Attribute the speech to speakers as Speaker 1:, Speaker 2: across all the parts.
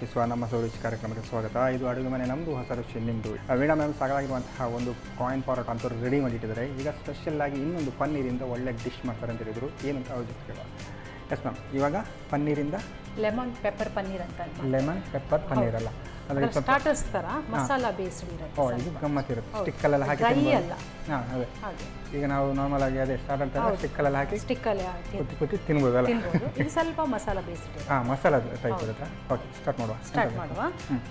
Speaker 1: ವೀಕ್ಷಿಸುವ ನಮ್ಮ ಸೌರುಚಿ ಕಾರ್ಯಕ್ರಮಕ್ಕೆ ಸ್ವಾಗತ. ಇದು ಅಡುಗೆ ಮನೆ ನಮ್ಮದು, ಹೊಸ ರುಚಿ ನಿಮ್ಮದು. ವೀಣಾ ಮ್ಯಾಮ್ ಸಾಕಾಗಿರುವಂತಹ ಒಂದು ಕಾಯಿನ್ ಪಾರೋಟ ಅಂತೂ ರೆಡಿ ಮಾಡಿಟ್ಟಿದ್ದಾರೆ. ಈಗ ಸ್ಪೆಷಲ್ ಆಗಿ ಇನ್ನೊಂದು ಪನ್ನೀರಿಂದ ಒಳ್ಳೆ ಡಿಶ್ ಮಾಡ್ತಾರೆ ಅಂತ ಹೇಳಿದರು. ಏನು ಅವ್ರ ಜೊತೆ ಕೇಳುವ. ಎಸ್ ಮ್ಯಾಮ್, ಇವಾಗ ಪನ್ನೀರಿಂದ
Speaker 2: ಲೆಮನ್ ಪೆಪ್ಪರ್ ಪನ್ನೀರ್ ಅಂತ.
Speaker 1: ಲೆಮನ್ ಪೆಪ್ಪರ್ ಪನ್ನೀರ್ ಅಲ್ಲ,
Speaker 2: ಅದರ ಸ್ಟಾರ್ಟರ್ಸ್ ತರ ಮಸಾಲಾ ಬೇಸ್ಡ್ ಇರುತ್ತೆ.
Speaker 1: ಇದು ಗಮ್ಮತ್ತಿರುತ್ತೆ. ಸ್ಟಿಕ್ಕಲ್ಲೆಲ್ಲ ಹಾಕಿ
Speaker 2: ಅಲ್ಲ.
Speaker 1: ಹಾಂ, ಅದೇ ಈಗ ನಾವು ನಾರ್ಮಲ್ ಆಗಿ ಅದೇ ಸ್ಟಾರ್ಟರ್ ತರ ಸ್ಟಿಕ್ಕಲ್ಲೆಲ್ಲ ಹಾಕಿ ಕುತ್ತಿ ತಿನ್ಬೋದಲ್ಲ.
Speaker 2: ಇದು ಸ್ವಲ್ಪ ಮಸಾಲಾ ಬೇಸ್ಡ್ ಇರುತ್ತೆ.
Speaker 1: ಹಾಂ, ಮಸಾಲ ಟೈಪ್ ಇರುತ್ತೆ. ಓಕೆ, ಸ್ಟಾರ್ಟ್ ಮಾಡುವ.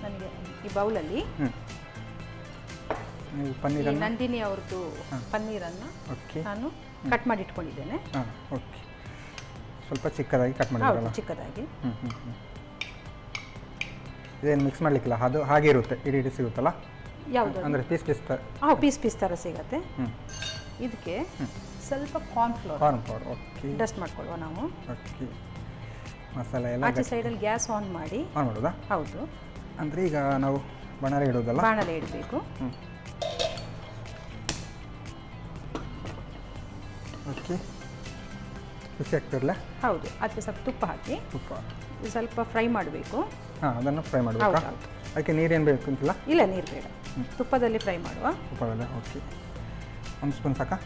Speaker 2: ನನಗೆ ಈ ಬೌಲಲ್ಲಿ
Speaker 1: ನೀವು ಪನ್ನೀರ್
Speaker 2: ನಂದಿನಿ ಅವ್ರದ್ದು ಪನ್ನೀರನ್ನು ನಾನು ಕಟ್ ಮಾಡಿ ಇಟ್ಕೊಂಡಿದ್ದೇನೆ.
Speaker 1: ಹಾಂ, ಓಕೆ. ಸ್ವಲ್ಪ ಚಿಕ್ಕದಾಗಿ ಕಟ್ ಮಾಡಿದ್ರಲ್ಲ?
Speaker 2: ಚಿಕ್ಕದಾಗಿ.
Speaker 1: ಇದೇನು ಮಿಕ್ಸ್ ಮಾಡಲಿಕ್ಕಿಲ್ಲ, ಅದು ಹಾಗೆ ಇರುತ್ತೆ, ಇಡೀ ಸಿಗುತ್ತಲ್ಲ?
Speaker 2: ಯಾವುದು
Speaker 1: ಅಂದರೆ ಪೀಸ್
Speaker 2: ಪೀಸ್ ಥರ ಸಿಗುತ್ತೆ. ಇದಕ್ಕೆ ಸ್ವಲ್ಪ ಕಾರ್ನ್ ಫ್ಲೋರ್
Speaker 1: ಓಕೆ
Speaker 2: ಡಸ್ಟ್ ಮಾಡ್ಕೊಳ್ಳುವ ನಾವು.
Speaker 1: ಓಕೆ, ಮಸಾಲೆ ಎಲ್ಲ
Speaker 2: ಆಚೆ ಸೈಡಲ್ಲಿ ಗ್ಯಾಸ್ ಆನ್
Speaker 1: ಮಾಡೋದಾ?
Speaker 2: ಹೌದು.
Speaker 1: ಅಂದರೆ ಈಗ ನಾವು ಬಾಣಲೆ ಇಡೋದಲ್ಲ?
Speaker 2: ಬಾಣಲೆ ಇಡಬೇಕು.
Speaker 1: ಓಕೆ, ಬಿಸಿ ಆಗ್ತಿರಲ್ಲ?
Speaker 2: ಹೌದು. ಅದಕ್ಕೆ ಸ್ವಲ್ಪ ತುಪ್ಪ ಹಾಕಿ ಸ್ವಲ್ಪ ಫ್ರೈ ಮಾಡಬೇಕು.
Speaker 1: ಹಾಂ, ಅದನ್ನು ಫ್ರೈ ಮಾಡಬೇಕಾ? ಅದಕ್ಕೆ ನೀರೇನು ಬೇಕು ಅಂತಿಲ್ಲ?
Speaker 2: ಇಲ್ಲ, ನೀರು ಬೇಡ, ತುಪ್ಪದಲ್ಲಿ ಫ್ರೈ ಮಾಡುವ.
Speaker 1: ತುಪ್ಪದಲ್ಲ? ಓಕೆ. ಒಂದು ಸ್ಪೂನ್ ಸಾಕಾ?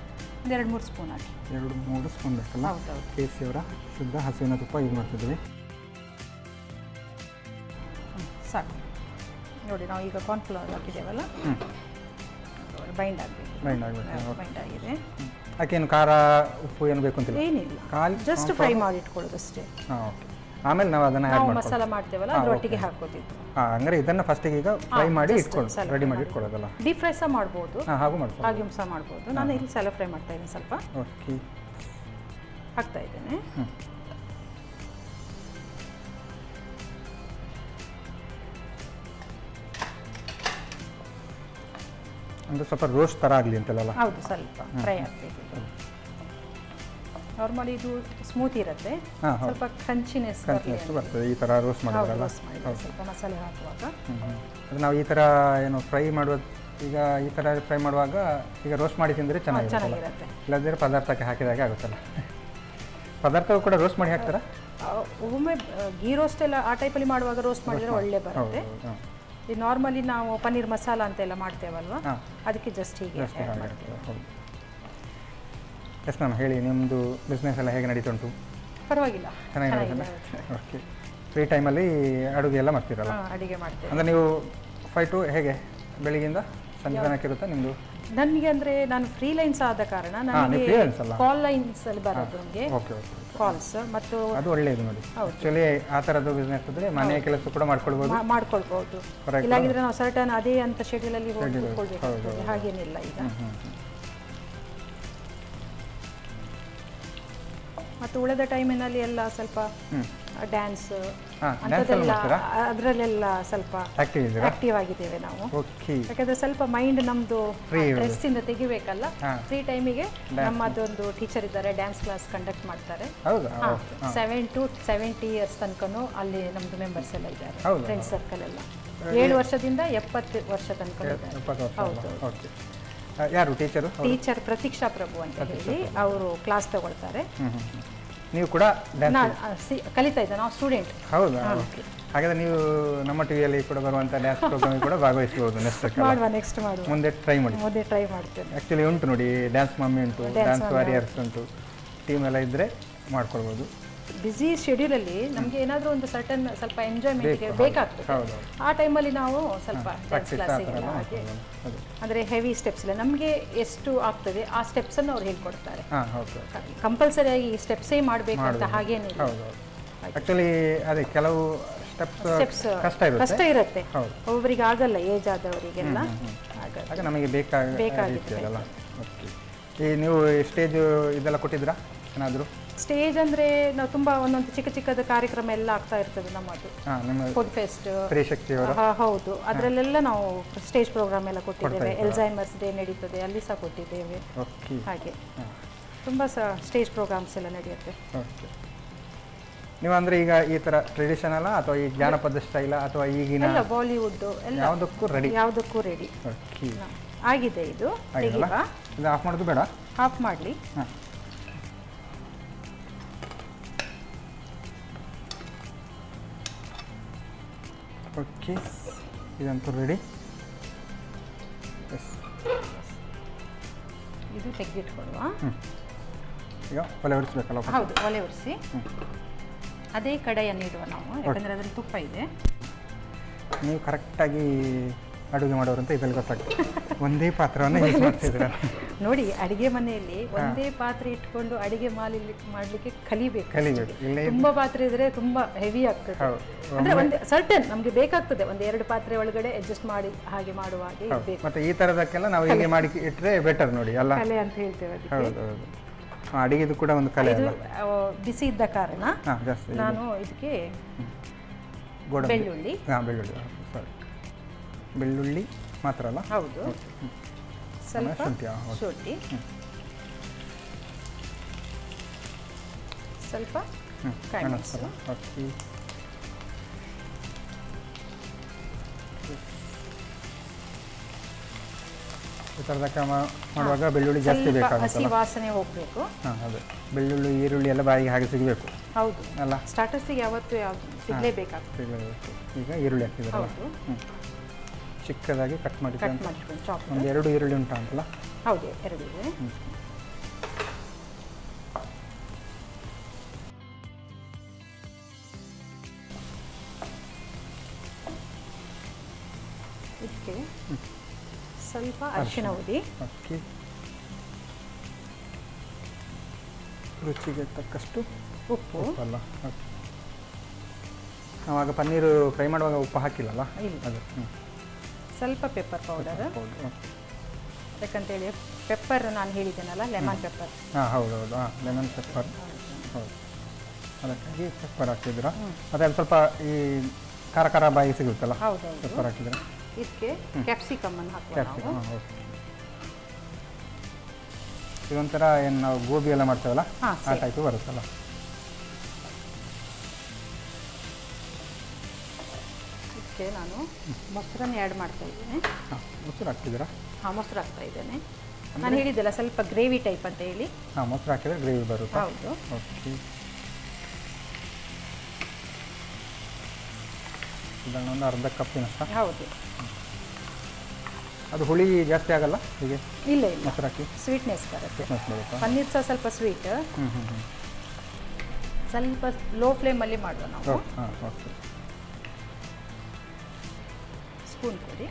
Speaker 2: 2-3 ಸ್ಪೂನ್ ಹಾಕಿ.
Speaker 1: 2-3 ಸ್ಪೂನ್ ಬೇಕಲ್ಲ?
Speaker 2: ಹೌದು.
Speaker 1: KFC ಅವರ ಶುದ್ಧ ಹಸುವಿನ ತುಪ್ಪ ಯೂಸ್ ಮಾಡ್ತಿದ್ದೀವಿ.
Speaker 2: ಸಾಕು ನೋಡಿ. ನಾವು ಈಗ ಕಾರ್ನ್ ಫ್ಲೋರ್ ಹಾಕಿದ್ದೇವಲ್ಲ, ಬೈಂಡ್ ಆಗಬೇಕು. ಬೈಂಡ್ ಆಗಿದೆ.
Speaker 1: ಅದಕ್ಕೇನು ಖಾರ ಉಪ್ಪು ಏನು ಬೇಕು ಅಂತಿಲ್ಲ?
Speaker 2: ಏನಿಲ್ಲ, ಜಸ್ಟ್ ಫ್ರೈ ಮಾಡಿ ಇಟ್ಕೊಳ್ಳೋದು ಅಷ್ಟೇ.
Speaker 1: ಹಾಂ, ಓಕೆ. ಆಮೇಲೆ ನಾವು ಅದನ್ನು ಆ್ಯಡ್ ಮಾಡ್ತೀವಿ.
Speaker 2: ಮಸಾಲ ಮಾಡ್ತೇವಲ್ಲ, ಅದರೊಟ್ಟಿಗೆ ಹಾಕೋತಿದ್ದು.
Speaker 1: ಹಾಂ, ಅಂದರೆ ಇದನ್ನು ಫಸ್ಟಿಗೆ ಈಗ ಫ್ರೈ ಮಾಡಿ ಇಟ್ಕೊಂಡು ರೆಡಿ ಮಾಡಿ ಇಟ್ಕೊಳ್ಳೋದಲ್ಲ?
Speaker 2: ಡೀಪ್ ಫ್ರೈ ಸಹ ಮಾಡ್ಬೋದು.
Speaker 1: ಹಾಂ, ಹಾಗೆ
Speaker 2: ಸಹ ಮಾಡ್ಬೋದು. ನಾನು ಇಲ್ಲಿ ಸ್ಯಾಲೋ ಫ್ರೈ ಮಾಡ್ತಾ ಇದ್ದೀನಿ. ಸ್ವಲ್ಪ
Speaker 1: ಓಕೆ
Speaker 2: ಹಾಕ್ತಾ ಇದ್ದೇನೆ.
Speaker 1: ಅಂದರೆ ಸ್ವಲ್ಪ ರೋಸ್ಟ್ ಥರ ಆಗಲಿ ಅಂತಲ್ಲ?
Speaker 2: ಹೌದು, ಸ್ವಲ್ಪ ಫ್ರೈ ಆಗಬೇಕು. ನಾರ್ಮಲಿ ಇದು ಸ್ಮೂತ್ ಇರುತ್ತೆ, ಸ್ವಲ್ಪ ಕ್ರಂಚಿನೆಸ್
Speaker 1: ಬರ್ತದೆ ಈ ಥರ ರೋಸ್ಟ್ ಮಾಡಿದ್ರಲ್ಲ.
Speaker 2: ಸ್ವಲ್ಪ ಮಸಾಲೆ ಹಾಕುವಾಗ
Speaker 1: ಅದು ನಾವು ಈ ಥರ ಏನು ಫ್ರೈ ಮಾಡೋದು, ಈಗ ಈ ಥರ ಫ್ರೈ ಮಾಡುವಾಗ ಈಗ ರೋಸ್ಟ್ ಮಾಡಿ ತಿಂದರೆ ಚೆನ್ನಾಗಿರುತ್ತೆ. ಇಲ್ಲದ್ರೆ ಪದಾರ್ಥಕ್ಕೆ ಹಾಕಿದಾಗೆ ಆಗುತ್ತಲ್ಲ. ಪದಾರ್ಥವು ಕೂಡ ರೋಸ್ಟ್ ಮಾಡಿ ಹಾಕ್ತಾರಾ?
Speaker 2: ಒಮ್ಮೆ ಗೀ ರೋಸ್ಟ್ ಎಲ್ಲ ಆ ಟೈಪಲ್ಲಿ ಮಾಡುವಾಗ ರೋಸ್ಟ್ ಮಾಡಿದರೆ ಒಳ್ಳೆ ಬರುತ್ತೆ. ಈ ನಾರ್ಮಲಿ ನಾವು ಪನ್ನೀರ್ ಮಸಾಲ ಅಂತೆಲ್ಲ ಮಾಡ್ತೇವಲ್ವ, ಅದಕ್ಕೆ ಜಸ್ಟ್ ಹೀಗೆ.
Speaker 1: ಎಸ್ ಮ್ಯಾಮ್, ಹೇಳಿ, ನಿಮ್ಮದು ಬಿಸ್ನೆಸ್ ಎಲ್ಲ ಹೇಗೆ ನಡೀತುಂಟು?
Speaker 2: ಪರವಾಗಿಲ್ಲ,
Speaker 1: ಚೆನ್ನಾಗಿದೆ. ಓಕೆ. ಫ್ರೀ ಟೈಮಲ್ಲಿ ಅಡುಗೆ ಎಲ್ಲ ಮಾಡ್ತೀರಲ್ಲ?
Speaker 2: ಅಡುಗೆ ಮಾಡ್ತೇವೆ.
Speaker 1: ಅಂದರೆ ನೀವು 5 to ಹೇಗೆ ಬೆಳಿಗ್ಗೆಯಿಂದ ಸಂಜೆ ತನಕ ಇರುತ್ತೆ ನಿಮ್ಮದು?
Speaker 2: ನನಗೆ ಅಂದರೆ ನಾನು ಫ್ರೀಲೈನ್ಸ್ ಆದ ಕಾರಣ ನನಗೆ ಕಾಲ್ ಲೈನ್ಸ್ ಅಲ್ಲಿ ಬರೋದು. ನಮಗೆ ಕಾಲ್ಸ್ ಮತ್ತು
Speaker 1: ಅದು ಒಳ್ಳೆಯದು ನೋಡಿ. ಆ್ಯಕ್ಚುಲಿ ಆ ಥರದ್ದು ಬಿಸ್ನೆಸ್ ಇದ್ದರೆ ಮನೆಯ ಕೆಲಸ ಕೂಡ ಮಾಡ್ಕೊಳ್ಬೋದು.
Speaker 2: ಇಲ್ಲಾಗಿದ್ರೆ ನಾವು ಸರ್ಟನ್ ಅದೇ ಅಂತ ಶೆಡ್ಯೂಲಲ್ಲಿ ಹೋಗ್ಕೊಳ್ಬೇಕು, ಹಾಗೇನಿಲ್ಲ. ಈಗ ಮತ್ತು ಉಳಿದ ಟೈಮಿನಲ್ಲಿ ಎಲ್ಲ ಸ್ವಲ್ಪ ಡ್ಯಾನ್ಸ್ ಅದರಲ್ಲೆಲ್ಲ ಸ್ವಲ್ಪ ಆಕ್ಟಿವ್ ಆಗಿದ್ದೇವೆ ನಾವು. ಯಾಕಂದ್ರೆ ಸ್ವಲ್ಪ ಮೈಂಡ್ ನಮ್ಮದು ಸ್ಟ್ರೆಸ್ಸಿಂದ ತೆಗಿಬೇಕಲ್ಲ. ಫ್ರೀ ಟೈಮಿಗೆ ನಮ್ಮದೊಂದು ಟೀಚರ್ ಇದ್ದಾರೆ, ಡ್ಯಾನ್ಸ್ ಕ್ಲಾಸ್ ಕಂಡಕ್ಟ್ ಮಾಡ್ತಾರೆ. 7 to 70 years ತನಕನೂ ಅಲ್ಲಿ ನಮ್ಮದು ಮೆಂಬರ್ಸ್ ಎಲ್ಲ ಇದ್ದಾರೆ, ಫ್ರೆಂಡ್ ಸರ್ಕಲ್ ಎಲ್ಲ. 7 ವರ್ಷದಿಂದ 70 ವರ್ಷ ತನಕ ಇದ್ದಾರೆ. ಹೌದು.
Speaker 1: ಯಾರು ಟೀಚರು?
Speaker 2: ಟೀಚರ್ ಪ್ರತೀಕ್ಷಾ ಪ್ರಭು ಅಂತ ಹೇಳಿ ಅವರು ಕ್ಲಾಸ್ ತಗೊಳ್ತಾರೆ.
Speaker 1: ನೀವು ಕೂಡ
Speaker 2: ಕಲಿತಾ ಇದ್ದ, ನಾವು ಸ್ಟೂಡೆಂಟ್.
Speaker 1: ಹೌದಾ? ಹಾಗಾದ್ರೆ ನೀವು ನಮ್ಮ ಟಿವಿಯಲ್ಲಿ ಕೂಡ ಬರುವಂಥ ಡ್ಯಾನ್ಸ್ ಪ್ರೋಗ್ರಾಮ್ ಕೂಡ ಭಾಗವಹಿಸಬಹುದು. ನೆಕ್ಸ್ಟ್ ಮುಂದೆ ಟ್ರೈ
Speaker 2: ಮಾಡ್ತೇನೆ.
Speaker 1: ಆ್ಯಕ್ಚುಲಿ ಉಂಟು ನೋಡಿ, ಡ್ಯಾನ್ಸ್ ಮಮ್ಮಿ ಉಂಟು, ಡ್ಯಾನ್ಸ್ ವಾರಿಯರ್ಸ್ ಉಂಟು, ಟೀಮ್ ಎಲ್ಲ ಇದ್ದರೆ ಮಾಡ್ಕೊಳ್ಬೋದು.
Speaker 2: ಬ್ಯುಸಿ ಶೆಡ್ಯೂಲಲ್ಲಿ ನಮಗೆ ಏನಾದರೂ ಒಂದು ಸರ್ಟನ್ ಸ್ವಲ್ಪ ಎಂಜಾಯ್ಮೆಂಟ್ಗೆ ಬೇಕಾಗ್ತದೆ. ಆ ಟೈಮಲ್ಲಿ ನಾವು ಸ್ವಲ್ಪ ಡ್ಯಾನ್ಸ್ ಕ್ಲಾಸಿಗೆ ಹಾಗೆ, ಅಂದರೆ ಹೆವಿ ಸ್ಟೆಪ್ಸ್ ಇಲ್ಲ, ನಮಗೆ ಎಷ್ಟು ಆಗ್ತದೆ ಆ ಸ್ಟೆಪ್ಸನ್ನು ಅವ್ರು ಹೇಳ್ಕೊಡ್ತಾರೆ. ಕಂಪಲ್ಸರಿಯಾಗಿ ಈ ಸ್ಟೆಪ್ಸೇ ಮಾಡಬೇಕು ಅಂತ ಹಾಗೇನಿಲ್ಲ.
Speaker 1: ಆ್ಯಕ್ಚುಲಿ ಅದೇ ಕೆಲವು ಸ್ಟೆಪ್ಸ್
Speaker 2: ಕಷ್ಟ ಇರುತ್ತೆ, ಒಬ್ಬೊಬ್ಬರಿಗೆ ಆಗಲ್ಲ, ಏಜ್ ಆದವರಿಗೆಲ್ಲ
Speaker 1: ಆಗ ನಮಗೆ ಬೇಕಾಗಿಲ್ಲ. ಈ ನೀವು ಸ್ಟೇಜ್ ಇದೆಲ್ಲ ಕೊಟ್ಟಿದ್ರಾ ಏನಾದರೂ?
Speaker 2: ಸ್ಟೇಜ್ ಅಂದರೆ ನಾವು ತುಂಬ ಒಂದೊಂದು ಚಿಕ್ಕದ ಕಾರ್ಯಕ್ರಮ ಎಲ್ಲ ಆಗ್ತಾ ಇರ್ತದೆ ನಮ್ಮದು. ಫುಡ್ ಫೆಸ್ಟ್, ಹೌದು, ಅದರಲ್ಲೆಲ್ಲ ನಾವು ಸ್ಟೇಜ್ ಪ್ರೋಗ್ರಾಮ್ ಎಲ್ಲ ಕೊಟ್ಟಿದ್ದೇವೆ. ಎಲ್ಝೈಮರ್ಸ್ ಡೇ ನಡೀತದೆ, ಅಲ್ಲಿ ಸಹ ಕೊಟ್ಟಿದ್ದೇವೆ. ಹಾಗೆ ತುಂಬ ಸ್ಟೇಜ್ ಪ್ರೋಗ್ರಾಮ್ಸ್ ಎಲ್ಲ ನಡೆಯುತ್ತೆ.
Speaker 1: ನೀವು ಅಂದರೆ ಈಗ ಈ ಥರ ಟ್ರೆಡಿಷನಲ್ ಅಥವಾ ಈ ಜಾನಪದ ಸ್ಟೈಲ ಅಥವಾ ಈಗಿನ
Speaker 2: ಬಾಲಿವುಡ್ ಯಾವುದಕ್ಕೂ ರೆಡಿ ಆಗಿದೆ. ಇದು
Speaker 1: ಆಫ್ ಮಾಡೋದು ಬೇಡ?
Speaker 2: ಆಫ್ ಮಾಡಲಿ.
Speaker 1: ಓಕೆ, ಇದಂತೂ ರೆಡಿ. ಎಸ್,
Speaker 2: ಇದು ತೆಗೆದಿಟ್ಕೊಡುವ.
Speaker 1: ಈಗ ಒಲೆ ಉರಿಸ್ಬೇಕಲ್ಲ?
Speaker 2: ಹೌದು, ಒಲೆ ಉರಿಸಿ ಅದೇ ಕಡೆಯನ್ನು ಇಡುವ ನಾವು, ಯಾಕಂದರೆ ಅದರಲ್ಲಿ ತುಪ್ಪ ಇದೆ.
Speaker 1: ನೀವು ಕರೆಕ್ಟಾಗಿ ಅಡುಗೆ ಮಾಡೋರು ಅಂತ ಇದರಲ್ಲಿ ಗೊತ್ತಾಗ್ತದೆ. ಒಂದೇ ಪಾತ್ರವನ್ನು ಯೂಸ್ ಮಾಡ್ತಿದ್ದೀರ
Speaker 2: ನೋಡಿ. ಅಡುಗೆ ಮನೆಯಲ್ಲಿ ಒಂದೇ ಪಾತ್ರೆ ಇಟ್ಕೊಂಡು ಅಡುಗೆ ಮಾಡಲಿಕ್ಕೆ ಕಲಿಬೇಕು. ತುಂಬ ಪಾತ್ರೆ ಇದ್ರೆ ತುಂಬ ಹೆವಿ ಆಗ್ತದೆ. ಅಂದ್ರೆ ಒಂದು ಸರ್ಟನ್ ನಮಗೆ ಬೇಕಾಗ್ತದೆ, ಒಂದು 2 ಪಾತ್ರೆ ಒಳಗಡೆ ಅಡ್ಜಸ್ಟ್ ಮಾಡಿ ಹಾಗೆ ಮಾಡುವ ಹಾಗೆ ಇರಬೇಕು.
Speaker 1: ಮತ್ತೆ ಈ ಥರದಕ್ಕೆಲ್ಲ ನಾವು ಹೀಗೆ ಮಾಡಿ ಇಟ್ಟರೆ ಬೆಟರ್ ನೋಡಿ ಅಲ್ಲ,
Speaker 2: ಕಲೆ ಅಂತ ಹೇಳ್ತೇವೆ ಅದಕ್ಕೆ.
Speaker 1: ಹೌದು ಹೌದು, ಅಡುಗೆದು ಕೂಡ ಒಂದು ಕಲೆ.
Speaker 2: ಇದು ಬಿಸಿ ಇದ್ದ ಕಾರಣ ನಾನು ಇದಕ್ಕೆ ಬೆಳ್ಳುಳ್ಳಿ,
Speaker 1: ಬೆಳ್ಳುಳ್ಳಿ ಸಾರಿ, ಬೆಳ್ಳುಳ್ಳಿ ಮಾತ್ರ ಅಲ್ಲ?
Speaker 2: ಹೌದು, ಸ್ವಲ್ಪ ಶುಂಠಿ, ಸ್ವಲ್ಪ ಕಾಯಿಮೆಣಸು.
Speaker 1: ಓಕೆ, ಈ ಥರದಕ್ಕೆ ಮಾಡುವಾಗ ಬೆಳ್ಳುಳ್ಳಿ ಜಾಸ್ತಿ ಬೇಕಾಗುತ್ತೆ,
Speaker 2: ಹಸಿ ವಾಸನೆ ಹೋಗಬೇಕು.
Speaker 1: ಹಾಂ, ಅದೇ ಬೆಳ್ಳುಳ್ಳಿ ಈರುಳ್ಳಿ ಎಲ್ಲ ಬಾಯಿಗೆ ಹಾಗೆ ಸಿಗಬೇಕು.
Speaker 2: ಹೌದು
Speaker 1: ಅಲ್ಲ,
Speaker 2: ಸ್ಟಾರ್ಟರ್ಸಿಗೆ ಯಾವತ್ತು ಸಿಗಲೇಬೇಕಾಗ್ತದೆ.
Speaker 1: ಈಗ ಈರುಳ್ಳಿ ಹಾಕ್ತಿದ್ದಾರೆ. ಚಿಕ್ಕದಾಗಿ ಕಟ್ ಮಾಡಿ ಒಂದು 2 ಈರುಳ್ಳಿ ಉಂಟು ಅಂತಲ್ಲ?
Speaker 2: ಹೌದು, 2 ಇದೆ. ಇದಕ್ಕೆ ಸ್ವಲ್ಪ ಅರಿಶಿಣ ಹುಡಿ,
Speaker 1: ರುಚಿಗೆ ತಕ್ಕಷ್ಟು
Speaker 2: ಉಪ್ಪು
Speaker 1: ಅಲ್ಲ. ನಾವಾಗ ಪನ್ನೀರು ಫ್ರೈ ಮಾಡುವಾಗ ಉಪ್ಪು ಹಾಕಿಲ್ಲಲ್ಲ?
Speaker 2: ಅದು ಸ್ವಲ್ಪ ಪೆಪ್ಪರ್ ಪೌಡರ್, ಯಾಕಂತೇಳಿ ಪೆಪ್ಪರ್ ನಾನು ಹೇಳಿದ್ದೇನಲ್ಲ, ಲೆಮನ್ ಪೆಪ್ಪರ್.
Speaker 1: ಹಾಂ, ಹೌದು ಹೌದು, ಹಾಂ, ಲೆಮನ್ ಪೆಪ್ಪರ್. ಹೌದು, ಅದಕ್ಕಾಗಿ ಪೆಪ್ಪರ್ ಹಾಕಿದ್ದೀರಾ. ಮತ್ತು ಅದು ಸ್ವಲ್ಪ ಈ ಖಾರ ಖಾರ ಬಾಯಿ ಸಿಗುತ್ತಲ್ಲ?
Speaker 2: ಹೌದು,
Speaker 1: ಪೆಪ್ಪರ್ ಹಾಕಿದ್ರೆ.
Speaker 2: ಇದಕ್ಕೆ ಕ್ಯಾಪ್ಸಿಕಮ್ ಅನ್ನು ಹಾಕುವ.
Speaker 1: ಓಕೆ, ಇದೊಂಥರ ಏನು ನಾವು ಗೋಬಿ ಎಲ್ಲ ಮಾಡ್ತೇವಲ್ಲ ಆ ಟೈಪು ಬರುತ್ತಲ್ಲ?
Speaker 2: ಇದಕ್ಕೆ ನಾನು ಮೊಸರನ್ನು ಆ್ಯಡ್ ಮಾಡ್ತಾ ಇದ್ದೇನೆ.
Speaker 1: ಮೊಸರು ಹಾಕ್ತಿದ್ದೀರಾ?
Speaker 2: ಹಾಂ, ಮೊಸರು ಹಾಕ್ತಾ ಇದ್ದೇನೆ. ನಾನು ಹೇಳಿದ್ದೆಲ್ಲ ಸ್ವಲ್ಪ ಗ್ರೇವಿ ಟೈಪ್ ಅಂತ ಹೇಳಿ.
Speaker 1: ಹಾಂ, ಮೊಸರು ಹಾಕಿದ್ರೆ ಗ್ರೇವಿ ಬರುತ್ತೆ.
Speaker 2: ಹೌದು.
Speaker 1: ಓಕೆ, ಇದನ್ನು ಒಂದು ಅರ್ಧ ಕಪ್ಪಿನಷ್ಟು.
Speaker 2: ಹೌದು.
Speaker 1: ಅದು ಹುಳಿ ಜಾಸ್ತಿ ಆಗಲ್ಲ ಹೀಗೆ?
Speaker 2: ಇಲ್ಲ ಇಲ್ಲ,
Speaker 1: ಮೊಸರು ಹಾಕಿ
Speaker 2: ಸ್ವೀಟ್ನೆಸ್ ಬರುತ್ತೆ.
Speaker 1: ಬರುತ್ತಾ?
Speaker 2: ಪನ್ನೀರ್ ಸಹ ಸ್ವಲ್ಪ ಸ್ವೀಟ್. ಸ್ವಲ್ಪ ಲೋ ಫ್ಲೇಮಲ್ಲಿ ಮಾಡುವ ನಾವು.
Speaker 1: ಹಾಂ, ಓಕೆ.
Speaker 2: ಸ್ಪೂನ್ ಕೊಡಿ.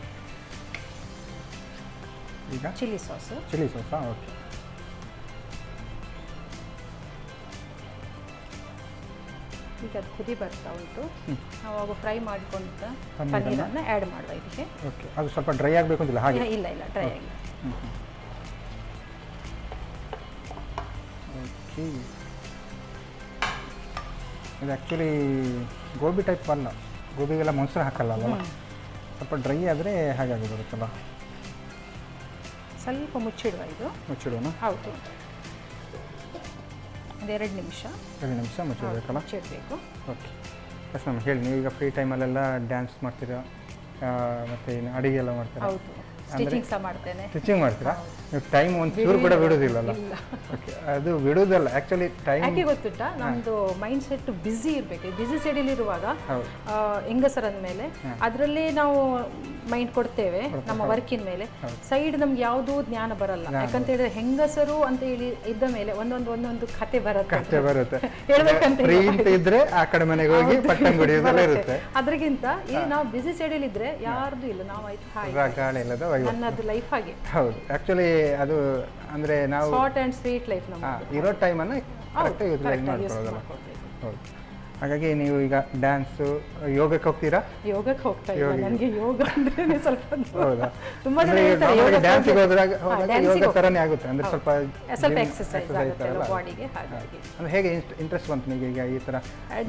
Speaker 1: ಈಗ
Speaker 2: ಚಿಲ್ಲಿ ಸಾಸು.
Speaker 1: ಚಿಲ್ಲಿ ಸಾಸಾ? ಓಕೆ.
Speaker 2: ಈಗ ಅದು ಕುದಿ ಬರ್ತಾ ಉಂಟು. ನಾವು ಫ್ರೈ ಮಾಡಿಕೊಂಡ ಪನ್ನೀರನ್ನು ಆ್ಯಡ್ ಮಾಡುವ ಇದಕ್ಕೆ.
Speaker 1: ಓಕೆ, ಅದು ಸ್ವಲ್ಪ ಡ್ರೈ ಆಗಬೇಕು ಅಂತಿಲ್ಲ ಹಾಗೆ?
Speaker 2: ಇಲ್ಲ ಇಲ್ಲ, ಡ್ರೈ ಆಗಿಲ್ಲ.
Speaker 1: ಓಕೆ, ಇದು ಆ್ಯಕ್ಚುಲಿ ಗೋಬಿ ಟೈಪ್ ಅಲ್ಲ, ಗೋಬಿಗೆಲ್ಲ ಮೊಸರು ಹಾಕಲ್ಲ ಅಲ್ಲ? ಸ್ವಲ್ಪ ಡ್ರೈ ಆದರೆ ಹಾಗಾಗಿ ಬರುತ್ತಲ್ಲ?
Speaker 2: ಸ್ವಲ್ಪ ಮುಚ್ಚಿಡುವ. ಇದು
Speaker 1: ಮುಚ್ಚಿಡೋಣ?
Speaker 2: ಹೌದು, ಒಂದು 2 ನಿಮಿಷ.
Speaker 1: 2 ನಿಮಿಷ ಮುಚ್ಚಿಡಬೇಕಲ್ಲ?
Speaker 2: ಮುಚ್ಚಿಡಬೇಕು.
Speaker 1: ಓಕೆ, ಫಸ್ಟ್ ನಮ್ಗೆ ಹೇಳಿ, ನೀವು ಈಗ ಫ್ರೀ ಟೈಮಲ್ಲೆಲ್ಲ ಡ್ಯಾನ್ಸ್ ಮಾಡ್ತೀರಾ ಮತ್ತು ಏನು ಅಡುಗೆ ಎಲ್ಲ ಮಾಡ್ತೀರಾ?
Speaker 2: ಹೌದು, ಸ್ಟಿಚಿಂಗ್ ಸಹ ಮಾಡ್ತೇನೆ.
Speaker 1: ಸ್ಟಿಚಿಂಗ್ ಮಾಡ್ತೀರಾ? ನೀವು ಟೈಮ್ ಒಂಚೂರು ಕೂಡ ಬಿಡೋದಿಲ್ಲಲ್ಲ? ಓಕೆ, ಅದು ಬಿಡೋದಲ್ಲ ಆ್ಯಕ್ಚುಲಿ ಟೈಮ್.
Speaker 2: ಯಾಕೆ ಗೊತ್ತುಂಟಾ, ನಮ್ಮದು ಮೈಂಡ್ ಸೆಟ್ ಬ್ಯುಸಿ ಇರಬೇಕು. ಬ್ಯುಸಿ ಶೆಡ್ಯೂಲ್ ಇರುವಾಗ ಹೆಂಗಸರ ಮೇಲೆ ಅದರಲ್ಲೇ ನಾವು ಮೈಂಡ್ ಕೊಡ್ತೇವೆ ನಮ್ಮ ವರ್ಕಿನ ಮೇಲೆ. ಸೈಡ್ ನಮ್ಗೆ ಯಾವುದೂ ಜ್ಞಾನ ಬರಲ್ಲ. ಯಾಕಂತ ಹೇಳಿದ್ರೆ ಹೆಂಗಸರು ಅಂತ ಹೇಳಿ ಇದ್ದ ಮೇಲೆ ಒಂದೊಂದು ಕತೆ ಬರುತ್ತೆ ಹೇಳ್ಬೇಕಂತ
Speaker 1: ಇದ್ರೆ ಆ ಕಡೆ ಮನೆಗೆ ಹೋಗಿ ಪಟ್ಟಂಗ ಹೊಡೆಯೋದೆಲ್ಲ ಇರುತ್ತೆ.
Speaker 2: ಅದ್ರಗಿಂತ ಇದು ನಾವು ಬ್ಯುಸಿ ಶೆಡ್ಯೂಲ್ ಇದ್ರೆ ಯಾರ್ದು ಇಲ್ಲ, ನಾವು ಆಯ್ತು ನನ್ನದು ಲೈಫ್ ಹಾಗೆ.
Speaker 1: ಹೌದು, ಆ್ಯಕ್ಚುಲಿ ಅದು ಅಂದರೆ ನಾವು
Speaker 2: ಶಾರ್ಟ್ ಆ್ಯಂಡ್ ಸ್ವೀಟ್ ಲೈಫ್ ನಮ್ಮದು.
Speaker 1: ಇರೋ ಟೈಮನ್ನು ಕರೆಕ್ಟಾಗಿ ಯೂಟಿಲೈಸ್ ಮಾಡ್ಕೊಳ್ಳೋದಲ್ಲ? ಹೌದು. ಹಾಗಾಗಿ ನೀವು ಈಗ ಡ್ಯಾನ್ಸು, ಯೋಗಕ್ಕೆ ಹೋಗ್ತೀರಾ?
Speaker 2: ಯೋಗಕ್ಕೆ ಹೋಗ್ತಾ ಇಲ್ಲ, ನನಗೆ ಯೋಗ ಅಂದ್ರೆ ಸ್ವಲ್ಪ
Speaker 1: ಹೌದಾ?
Speaker 2: ತುಂಬಾ ಜನ ಹೇಳ್ತಾರೆ ಯೋಗ
Speaker 1: ಡ್ಯಾನ್ಸಿಗೆ ಹೋದಾಗ ಯೋಗ ಥರನೇ ಆಗುತ್ತೆ, ಅಂದ್ರೆ ಸ್ವಲ್ಪ
Speaker 2: ಎಕ್ಸರ್ಸೈಸ್ ಆಗುತ್ತೆ ಬಾಡಿಗೆ. ಹಾಗಾಗಿ
Speaker 1: ಅಂದ್ರೆ ಹೇಗೆ ಇಂಟ್ರೆಸ್ಟ್ ಬಂತು ನಿಮಗೆ ಈಗ ಈ ಥರ?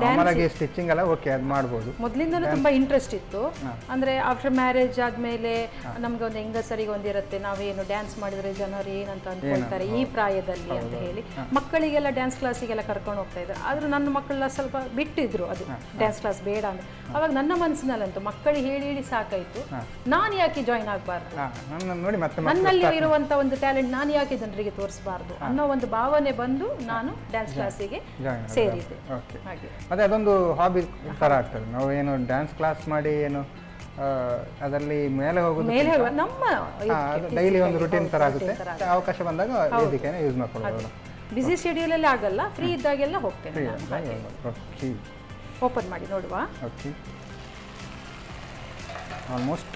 Speaker 1: ನಾರ್ಮಲಾಗಿ ಸ್ಟಿಚಿಂಗ್ ಎಲ್ಲ ಓಕೆ, ಅದು ಮಾಡ್ಬೋದು.
Speaker 2: ಮೊದಲಿಂದನೂ ತುಂಬ ಇಂಟ್ರೆಸ್ಟ್ ಇತ್ತು. ಅಂದರೆ ಆಫ್ಟರ್ ಮ್ಯಾರೇಜ್ ಆದಮೇಲೆ ನಮ್ಗೆ ಒಂದು ಹೆಂಗಸರಿಗೆ ಒಂದಿರುತ್ತೆ, ನಾವೇನು ಡ್ಯಾನ್ಸ್ ಮಾಡಿದರೆ ಜನರು ಏನಂತ ಅಂದ್ಕೊಳ್ತಾರೆ ಈ ಪ್ರಾಯದಲ್ಲಿ ಅಂತ ಹೇಳಿ. ಮಕ್ಕಳಿಗೆಲ್ಲ ಡ್ಯಾನ್ಸ್ ಕ್ಲಾಸಿಗೆಲ್ಲ ಕರ್ಕೊಂಡು ಹೋಗ್ತಾ ಇದ್ದಾರೆ. ಆದರೂ ನನ್ನ ಮಕ್ಕಳೆಲ್ಲ ಸ್ವಲ್ಪ ಬಿಟ್ಟಿದ್ರು ಅದು ಡ್ಯಾನ್ಸ್ ಕ್ಲಾಸ್ ಬೇಡ ಅಂತ. ಅವಾಗ ನನ್ನ ಮನಸ್ಸಿನಲ್ಲಂತೂ ಮಕ್ಕಳಿಗೆ ಹೇಳಿ ಹೇಳಿ ಸಾಕಾಯ್ತು, ನಾನು ಯಾಕೆ ಜಾಯಿನ್ ಆಗಬಾರ್ದು, ನನ್ನಲ್ಲಿ ಇರುವಂತ ಒಂದು ಟ್ಯಾಲೆಂಟ್ ನಾನು ಯಾಕೆ ಜನರಿಗೆ ತೋರಿಸಬಾರ್ದು ಅನ್ನೋ ಒಂದು ಭಾವನೆ ಬಂದು ನಾನು ಡ್ಯಾನ್ಸ್ ಕ್ಲಾಸಿಗೆ ಸೇರಿದ್ದೆ.
Speaker 1: ಹಾಗೆ ಅದೇ ಅದೊಂದು ಹಾಬಿ ಥರ ಆಗ್ತದೆ. ನಾವು ಏನು ಡ್ಯಾನ್ಸ್ ಕ್ಲಾಸ್ ಮಾಡಿ ಏನು ಅದರಲ್ಲಿ ಮೇಲೆ ಹೋಗೋದು
Speaker 2: ನಮ್ಮ
Speaker 1: ಡೈಲಿ ಒಂದು ರುಟೀನ್ ಥರ ಆಗುತ್ತೆ. ಅವಕಾಶ ಬಂದಾಗ ವೇದಿಕೆನ ಯೂಸ್ ಮಾಡ್ಕೊಳ್ಬೋದು.
Speaker 2: ಬಿಸಿ ಶೆಡ್ಯೂಲಲ್ಲಿ ಆಗಲ್ಲ, ಫ್ರೀ ಇದ್ದಾಗೆಲ್ಲ ಹೋಗ್ತೇನೆ.
Speaker 1: ಓಕೆ,
Speaker 2: ಓಪನ್ ಮಾಡಿ ನೋಡುವ.
Speaker 1: ಓಕೆ, ಆಲ್ಮೋಸ್ಟ್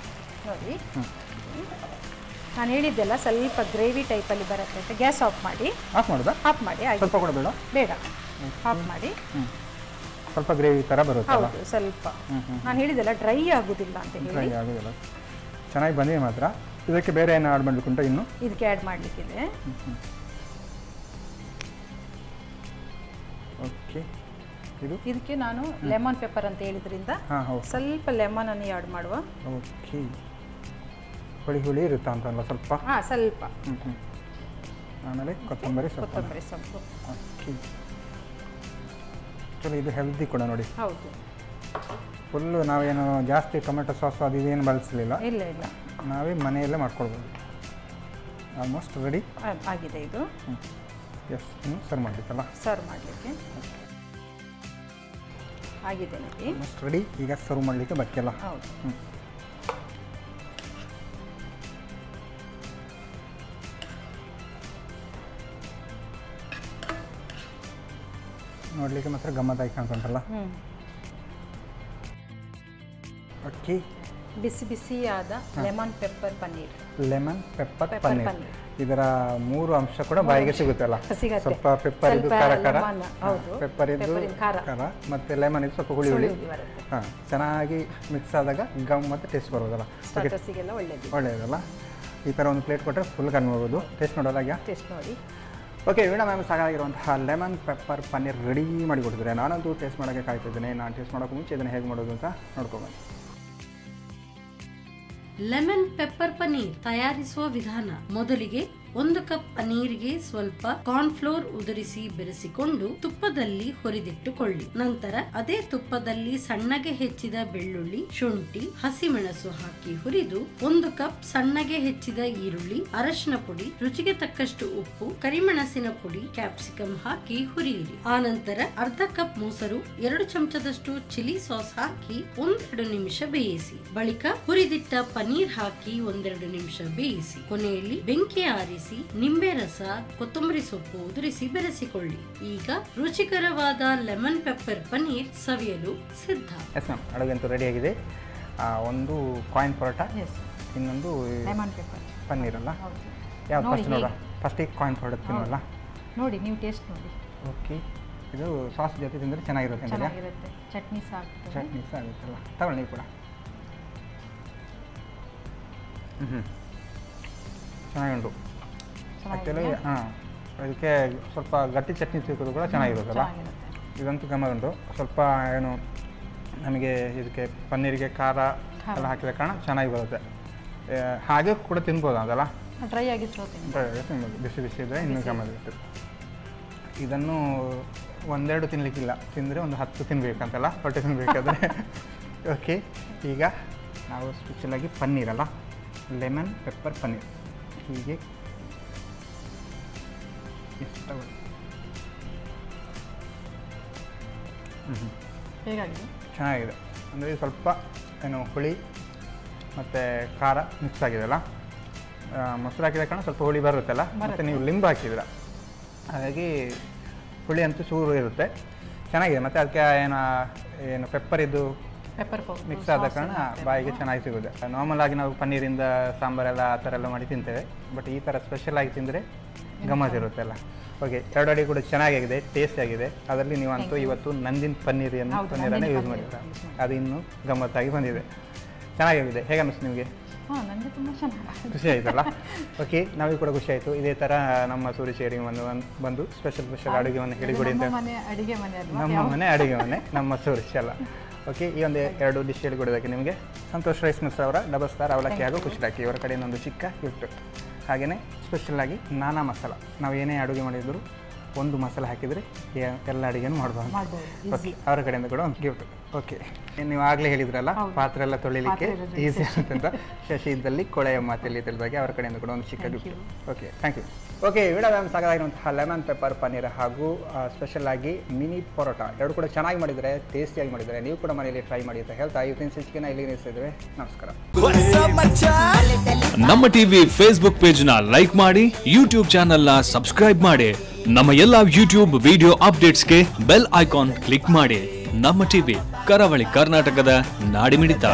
Speaker 2: ನೋಡಿ ನಾನು ಹೇಳಿದ್ದೆಲ್ಲ ಸ್ವಲ್ಪ ಗ್ರೇವಿ ಟೈಪಲ್ಲಿ ಬರುತ್ತೆ ಅಂತ. ಗ್ಯಾಸ್ ಆಫ್ ಮಾಡಿ.
Speaker 1: ಆಫ್ ಮಾಡೋದಾ?
Speaker 2: ಆಫ್ ಮಾಡಿ.
Speaker 1: ಸ್ವಲ್ಪ ಕೂಡ ಬೇಡ?
Speaker 2: ಬೇಡ, ಆಫ್ ಮಾಡಿ.
Speaker 1: ಸ್ವಲ್ಪ ಗ್ರೇವಿ ಥರ ಬರುತ್ತೆ.
Speaker 2: ಹೌದು, ಸ್ವಲ್ಪ. ನಾನು ಹೇಳಿದ್ದೆಲ್ಲ ಡ್ರೈ ಆಗೋದಿಲ್ಲ ಅಂತ ಹೇಳಿ.
Speaker 1: ಡ್ರೈ ಆಗೋದಿಲ್ಲ, ಚೆನ್ನಾಗಿ ಬಂದಿದೆ ಮಾತ್ರ. ಇದಕ್ಕೆ ಬೇರೆ ಏನು ಆ್ಯಡ್ ಮಾಡಬೇಕುಂಟ ಇನ್ನು?
Speaker 2: ಇದಕ್ಕೆ ಆ್ಯಡ್ ಮಾಡಲಿಕ್ಕಿದೆ.
Speaker 1: ಓಕೆ,
Speaker 2: ಇದಕ್ಕೆ ನಾನು ಲೆಮನ್ ಪೆಪ್ಪರ್ ಅಂತ ಹೇಳಿದ್ರಿಂದ ಸ್ವಲ್ಪ ಲೆಮನ್ ಅನ್ನು ಆ್ಯಡ್ ಮಾಡುವ.
Speaker 1: ಓಕೆ, ಹುಳಿ ಹುಳಿ ಇರುತ್ತಾ ಅಂತಲ್ಲ ಸ್ವಲ್ಪ?
Speaker 2: ಹಾಂ, ಸ್ವಲ್ಪ.
Speaker 1: ಆಮೇಲೆ ಕೊತ್ತಂಬರಿ ಸೊಪ್ಪು. ಓಕೆ, ಚಲೋ. ಇದು ಹೆಲ್ದಿ ಕೂಡ ನೋಡಿ.
Speaker 2: ಹೌದು,
Speaker 1: ಫುಲ್ಲು ನಾವೇನು ಜಾಸ್ತಿ ಟೊಮೆಟೊ ಸಾಸ್ ಅದು ಇದೇನು ಬಳಸಲಿಲ್ಲ.
Speaker 2: ಇಲ್ಲ ಇಲ್ಲ,
Speaker 1: ನಾವೇ ಮನೆಯಲ್ಲೇ ಮಾಡ್ಕೊಳ್ಬೋದು. ಆಲ್ಮೋಸ್ಟ್ ರೆಡಿ
Speaker 2: ಆಗಿದೆ ಇದು.
Speaker 1: ಎಸ್, ಇನ್ನು ಸರ್ವ್ ಮಾಡಬೇಕಲ್ಲ?
Speaker 2: ಸರ್ವ್ ಮಾಡಲಿಕ್ಕೆ ಆಗಿದೆ ನೋಡಿ.
Speaker 1: Almost ready. ಈಗ ಸರ್ವ್ ಮಾಡಲಿಕ್ಕೆ ಬಾಕಿಯಲ್ಲ?
Speaker 2: ಹೌದು.
Speaker 1: ನೋಡಲಿಕ್ಕೆ ಮಾತ್ರ ಗಮ್ಮತ್ತಾಗಿ ಕಾಣ್ಕೊಂಡಲ್ಲ? ಓಕೆ,
Speaker 2: ಬಿಸಿ ಬಿಸಿಯಾದ lemon pepper paneer.
Speaker 1: Lemon pepper paneer. ಇದರ 3 ಅಂಶ ಕೂಡ ಬಾಯಿಗೆ ಸಿಗುತ್ತಲ್ಲ? ಸ್ವಲ್ಪ ಪೆಪ್ಪರ್ ಇದು ಖಾರ ಖಾರ, ಪೆಪ್ಪರ್ ಇದು ಖಾರ, ಮತ್ತೆ ಲೆಮನ್ ಇದು ಸ್ವಲ್ಪ ಹುಳಿ ಹುಳಿ. ಹಾಂ, ಚೆನ್ನಾಗಿ ಮಿಕ್ಸ್ ಆದಾಗ ಗಮ್ ಮತ್ತು ಟೇಸ್ಟ್ ಬರೋದಲ್ಲ? ಒಳ್ಳೆಯದಲ್ಲ? ಈ ಥರ ಒಂದು ಪ್ಲೇಟ್ ಕೊಟ್ಟರೆ ಫುಲ್ ಕಡಿಮೆ ಹೋಗೋದು. ಟೇಸ್ಟ್ ನೋಡೋದಾಗ
Speaker 2: ಟೇಸ್ಟ್ ನೋಡಿ.
Speaker 1: ಓಕೆ, ವೀಣಾ ಮ್ಯಾಮ್ ಸಾಕಾಗಿರುವಂತಹ ಲೆಮನ್ ಪೆಪ್ಪರ್ ಪನ್ನೀರ್ ರೆಡಿ ಮಾಡಿ ಕೊಟ್ಟಿದ್ದಾರೆ. ನಾನಂತೂ ಟೇಸ್ಟ್ ಮಾಡೋಕ್ಕೆ ಕಾಯ್ತಿದ್ದೇನೆ. ನಾನು ಟೇಸ್ಟ್ ಮಾಡೋಕ್ಕೆ ಮುಂಚೆ ಇದನ್ನು ಹೇಗೆ ಮಾಡೋದು ಅಂತ ನೋಡ್ಕೊಬನ್ನಿ.
Speaker 3: ಲೆಮನ್ ಪೆಪ್ಪರ್ ಪನ್ನೀರ್ ತಯಾರಿಸುವ ವಿಧಾನ. ಮೊದಲಿಗೆ 1 ಕಪ್ ಪನ್ನೀರ್ಗೆ ಸ್ವಲ್ಪ ಕಾರ್ನ್ಫ್ಲೋರ್ ಉದುರಿಸಿ ಬೆರೆಸಿಕೊಂಡು ತುಪ್ಪದಲ್ಲಿ ಹುರಿದಿಟ್ಟುಕೊಳ್ಳಿ. ನಂತರ ಅದೇ ತುಪ್ಪದಲ್ಲಿ ಸಣ್ಣಗೆ ಹೆಚ್ಚಿದ ಬೆಳ್ಳುಳ್ಳಿ, ಶುಂಠಿ, ಹಸಿಮೆಣಸು ಹಾಕಿ ಹುರಿದು 1 ಕಪ್ ಸಣ್ಣಗೆ ಹೆಚ್ಚಿದ ಈರುಳ್ಳಿ, ಅರಶಿನ ಪುಡಿ, ರುಚಿಗೆ ತಕ್ಕಷ್ಟು ಉಪ್ಪು, ಕರಿಮೆಣಸಿನ ಪುಡಿ, ಕ್ಯಾಪ್ಸಿಕಮ್ ಹಾಕಿ ಹುರಿಯಿರಿ. ಆನಂತರ ಅರ್ಧ ಕಪ್ ಮೊಸರು, 2 ಚಮಚದಷ್ಟು ಚಿಲ್ಲಿ ಸಾಸ್ ಹಾಕಿ 1-2 ನಿಮಿಷ ಬೇಯಿಸಿ. ಬಳಿಕ ಹುರಿದಿಟ್ಟ ಪನ್ನೀರ್ ಹಾಕಿ 1-2 ನಿಮಿಷ ಬೇಯಿಸಿ. ಕೊನೆಯಲ್ಲಿ ಬೆಂಕಿ ಆರಿಸಿ ನಿಂಬೆ ರಸ, ಕೊತ್ತಂಬರಿ ಸೊಪ್ಪು ಉದುರಿಸಿ ಬೆರೆಸಿಕೊಳ್ಳಿ. ಈಗ ರುಚಿಕರವಾದ ಲೆಮನ್ ಪೆಪ್ಪರ್ ಪನ್ನೀರ್ ಸವಿಯಲು ಸಿದ್ಧ.
Speaker 1: ಎಸ್ ಮ್ಯಾಮ್, ಅಡುಗೆ ಅಂತೂ ರೆಡಿ ಆಗಿದೆ. ಒಂದು ಕಾಯಿನ್ ಪರೋಟ, ಇನ್ನೊಂದು
Speaker 2: ಲೆಮನ್ ಪೆಪ್ಪರ್
Speaker 1: ಪನ್ನೀರ್ ಅಲ್ಲ? ಯಾವ್ದು ಫಸ್ಟ್ ನೋಡ? ಫಸ್ಟ್ ಈಗ ಕಾಯಿನ್ ಪರೋಟ ತಿನ್ನೋಲ್ಲ?
Speaker 2: ನೋಡಿ, ನೀವು ಟೇಸ್ಟ್ ನೋಡಿ.
Speaker 1: ಓಕೆ, ಇದು ಸಾಸ್ ಜೊತೆ ತಿಂದರೆ ಚೆನ್ನಾಗಿರುತ್ತೆ.
Speaker 2: ಚಟ್ನಿ ಸಾಕು,
Speaker 1: ಚಟ್ನಿ ಸಹ ಆಗುತ್ತಲ್ಲ? ತಗೊಳ್ಳಿ ನೀವು ಕೂಡ. ಚೆನ್ನಾಗುಂಟು ಆ್ಯಕ್ಚುಲಿ. ಹಾಂ, ಅದಕ್ಕೆ ಸ್ವಲ್ಪ ಗಟ್ಟಿ ಚಟ್ನಿ ಸಿಗೋದು ಕೂಡ ಚೆನ್ನಾಗಿರುತ್ತಲ್ಲ? ಇದಂತೂ ಗಮ್ಮತ್ ಉಂಟು. ಸ್ವಲ್ಪ ಏನು ನಮಗೆ ಇದಕ್ಕೆ ಪನ್ನೀರಿಗೆ ಖಾರ ಎಲ್ಲ ಹಾಕಿದ ಕಾರಣ ಚೆನ್ನಾಗಿ ಬರುತ್ತೆ. ಹಾಗೆ ಕೂಡ ತಿನ್ಬೋದು ಅದಲ್ಲ?
Speaker 2: ಡ್ರೈ ಆಗಿ
Speaker 1: ತಿನ್ಬೋದು. ಬಿಸಿ ಬಿಸಿ ಇದ್ದರೆ ಇನ್ನೂ ಗಮ್ಮತ್ ಇರುತ್ತೆ. ಇದನ್ನು 1-2 ತಿನ್ನಲಿಕ್ಕಿಲ್ಲ, ತಿಂದರೆ ಒಂದು 10 ತಿನ್ನಬೇಕಂತಲ್ಲ, ಹೊಟ್ಟೆ ತಿನ್ನಬೇಕಾದ್ರೆ. ಓಕೆ, ಈಗ ನಾವು ಸ್ಪೆಷಲಾಗಿ ಪನ್ನೀರಲ್ಲ, ಲೆಮನ್ ಪೆಪ್ಪರ್ ಪನ್ನೀರ್ ಹೀಗೆ
Speaker 2: ಹೇಗಾಗಿದೆ?
Speaker 1: ಚೆನ್ನಾಗಿದೆ. ಅಂದರೆ ಸ್ವಲ್ಪ ಏನು ಹುಳಿ ಮತ್ತು ಖಾರ ಮಿಕ್ಸ್ ಆಗಿದೆಲ್ಲ. ಮೊಸರು ಹಾಕಿದ ಕಾರಣ ಸ್ವಲ್ಪ ಹುಳಿ ಬರುತ್ತಲ್ಲ, ಮತ್ತು ನೀವು ಲಿಂಬು ಹಾಕಿದ್ದೀರ, ಹಾಗಾಗಿ ಹುಳಿ ಅಂತೂ ಚೂರು ಇರುತ್ತೆ. ಚೆನ್ನಾಗಿದೆ. ಮತ್ತು ಅದಕ್ಕೆ ಏನು ಪೆಪ್ಪರ್ ಮಿಕ್ಸ್ ಆದ ಕಾರಣ ಬಾಯಿಗೆ ಚೆನ್ನಾಗಿ ಸಿಗುತ್ತೆ. ನಾರ್ಮಲ್ ಆಗಿ ನಾವು ಪನ್ನೀರಿಂದ ಸಾಂಬಾರೆಲ್ಲ ಆ ಥರ ಎಲ್ಲ ಮಾಡಿ ತಿಂತೇವೆ, ಬಟ್ ಈ ಥರ ಸ್ಪೆಷಲ್ ಆಗಿ ತಿಂದರೆ ಗಮ್ಮತ್ ಇರುತ್ತೆಲ್ಲ. ಓಕೆ, 2 ಅಡಿ ಕೂಡ ಚೆನ್ನಾಗಿದೆ, ಟೇಸ್ಟ್ ಆಗಿದೆ. ಅದರಲ್ಲಿ ನೀವಂತೂ ಇವತ್ತು ನಂದಿನ ಪನ್ನೀರನ್ನೇ ಯೂಸ್ ಮಾಡಿದ್ರೆ ಅದು ಇನ್ನೂ ಗಮ್ಮತ್ತಾಗಿ ಬಂದಿದೆ, ಚೆನ್ನಾಗಿದೆ. ಹೇಗೆ ಅನ್ನಿಸ್ತು ನಿಮಗೆ?
Speaker 2: ನನಗೆ ತುಂಬ ಚೆನ್ನಾಗಿ
Speaker 1: ಖುಷಿ ಆಯ್ತಲ್ಲ? ಓಕೆ, ನಮಗೆ ಕೂಡ ಖುಷಿ ಆಯಿತು. ಇದೇ ಥರ ನಮ್ಮ ಸೂರ್ಯಶೇರಿಗೆ ಬಂದು ಸ್ಪೆಷಲ್ ಅಡುಗೆಯನ್ನು ಹೇಳಿಕೊಡಿ ಅಂತ. ನಮ್ಮ ಮನೆ ಅಡುಗೆ ಮನೆ, ನಮ್ಮ ಸೂರ್ಯಶಾಲ. ಓಕೆ, ಈ ಒಂದು 2 ಡಿಶ್ ಹೇಳಿಕೊಡೋದಕ್ಕೆ ನಿಮಗೆ ಸಂತೋಷ್ ರೈಸ್ ಮಿಲ್ಸ್ ಅವರ ಡಬಲ್ ಸ್ಟಾರ್ ಅವಲಕ್ಕಿ ಹಾಗೂ ಖುಷಿಲಾಕಿ ಇವರ ಕಡೆಯಿಂದ ಒಂದು ಚಿಕ್ಕ ಗಿಫ್ಟ್. ಹಾಗೆಯೇ ಸ್ಪೆಷಲಾಗಿ ನಾನಾ ಮಸಾಲ, ನಾವು ಏನೇ ಅಡುಗೆ ಮಾಡಿದರೂ ಒಂದು ಮಸಾಲೆ ಹಾಕಿದರೆ ಎಲ್ಲ ಅಡುಗೆನೂ ಮಾಡ್ಬೋದು. ಓಕೆ, ಅವರ ಕಡೆಯಿಂದ ಕೂಡ ಒಂದು ಗಿಫ್ಟ್. ಓಕೆ, ನೀವು ಆಗಲೇ ಹೇಳಿದ್ರಲ್ಲ ಪಾತ್ರೆ ಎಲ್ಲ ತೊಳಿಲಿಕ್ಕೆ ಈಸಿ ಅಂತ. ಶಶಿ ಇದ್ದಲ್ಲಿ ಕೊಳೆಯ ಮಾತಲ್ಲಿ ತಿಳಿದಾಗೆ ಅವರ ಕಡೆಯಿಂದ ಕೂಡ ಒಂದು ಚಿಕ್ಕ gift. Okay, thank you. Okay, Veena ma'am ಸಾಕಾಗಿರುವಂತಹ ಲೆಮನ್ ಪೆಪ್ಪರ್ ಪನ್ನೀರ್ ಹಾಗೂ ಸ್ಪೆಷಲ್ ಆಗಿ ಮಿನಿ ಪರೋಟ ಎರಡು ಕೂಡ ಚೆನ್ನಾಗಿ ಮಾಡಿದರೆ, ಟೇಸ್ಟಿಯಾಗಿ ಮಾಡಿದರೆ. ನೀವು ಕೂಡ ಮನೆಯಲ್ಲಿ ಟ್ರೈ ಮಾಡಿ ಅಂತ ಹೇಳ್ತಾ ಇವತ್ತಿನ ಸಂಚಿಕೆನ ಇಲ್ಲಿಗೆ ನಿಲ್ಲಿಸಿದ್ದೇವೆ. ನಮಸ್ಕಾರ.
Speaker 4: ನಮ್ಮ ಟಿವಿ ಫೇಸ್ಬುಕ್ ಪೇಜ್ ನ ಲೈಕ್ ಮಾಡಿ, ಯೂಟ್ಯೂಬ್ ಚಾನೆಲ್ ನ ಸಬ್ಸ್ಕ್ರೈಬ್ ಮಾಡಿ, ನಮ್ಮ ಎಲ್ಲಾ ಯೂಟ್ಯೂಬ್ ವಿಡಿಯೋ ಅಪ್ಡೇಟ್ಸ್ಗೆ ಬೆಲ್ ಐಕಾನ್ ಕ್ಲಿಕ್ ಮಾಡಿ. ನಮ್ಮ ಟಿವಿ, ಕರಾವಳಿ ಕರ್ನಾಟಕದ ನಾಡಿಮಿಡಿತ.